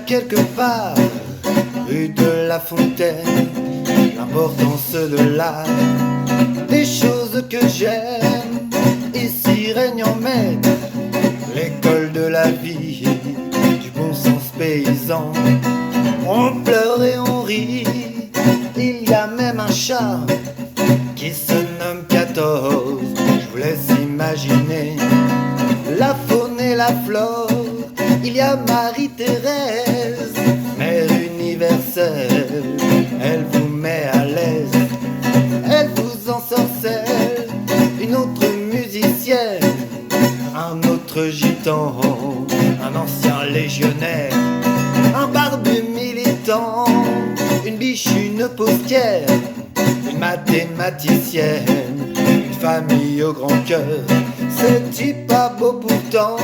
quelque part, rue de la Fontaine, l'importance de l'art, des choses que j'aime, ici règne en maître, l'école de la vie, du bon sens paysan. On pleure et on rit, il y a même un chat qui se nomme 14. Je vous laisse imaginer la faune et la flore. Il y a Marie-Thérèse, mère universelle. Elle vous met à l'aise, elle vous ensorcelle. Une autre musicienne, un autre gitan, un ancien légionnaire, un barbu militant, une biche, une postière, une mathématicienne, une famille au grand cœur. C'est pas beau pourtant.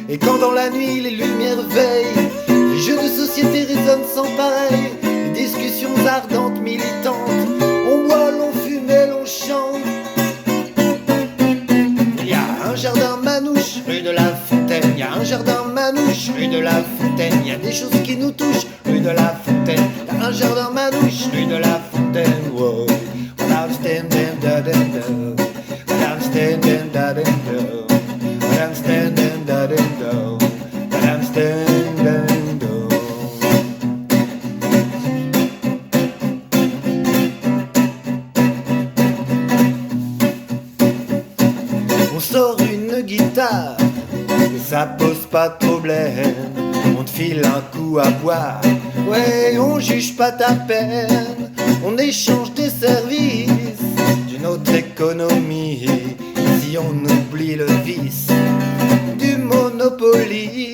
Et quand dans la nuit les lumières veillent, les jeux de société résonnent sans pareil, les discussions ardentes, militantes, on boit, l'on fume et l'on chante. Il y a un jardin manouche, rue de la Fontaine. Il y a un jardin manouche, rue de la Fontaine. Il y a des choses qui nous touchent, rue de la Fontaine. Il y a un jardin manouche, rue de la Fontaine. Wow. I'm standing da da da. I'm standing da da da. I'm standing da da da. I'm standing da. On sort une guitare, mais ça pose pas de problème. On te file un coup à boire, ouais, on juge pas ta peine. On échange des services d'une autre économie. Si on oublie le vice du Monopoly,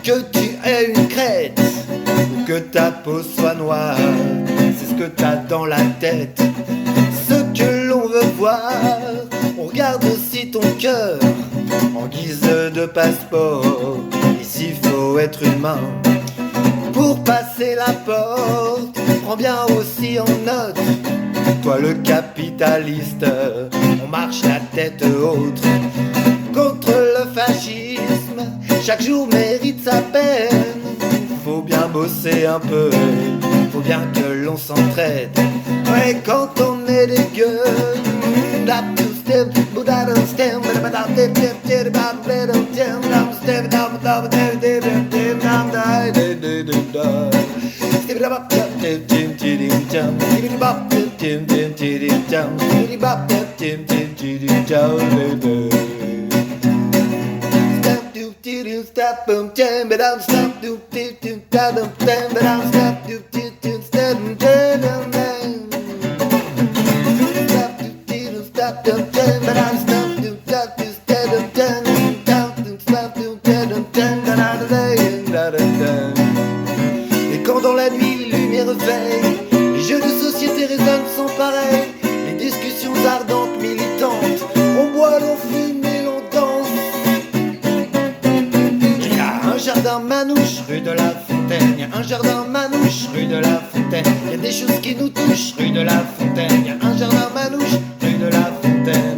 que tu aies une crête ou que ta peau soit noire, c'est ce que t'as dans la tête, ce que l'on veut voir. On regarde aussi ton cœur en guise de passeport. Ici faut être humain pour passer la porte. Prends bien aussi en note, toi le capitaliste, on marche la tête haute contre le fascisme. Chaque jour mérite sa peine, faut bien bosser un peu, faut bien que l'on s'entraide. Ouais, quand on est des gueules, et quand dans la nuit les lumières veillent, les jeux de société résonnent sans pareil, les discussions ardentes, militantes, on boit, l'on fume et l'on danse. Il y a un jardin manouche, rue de la Fontaine. Il y a un jardin manouche, rue de la Fontaine. Il y a des choses qui nous touchent, rue de la Fontaine. Il y a un jardin manouche, rue de la Fontaine.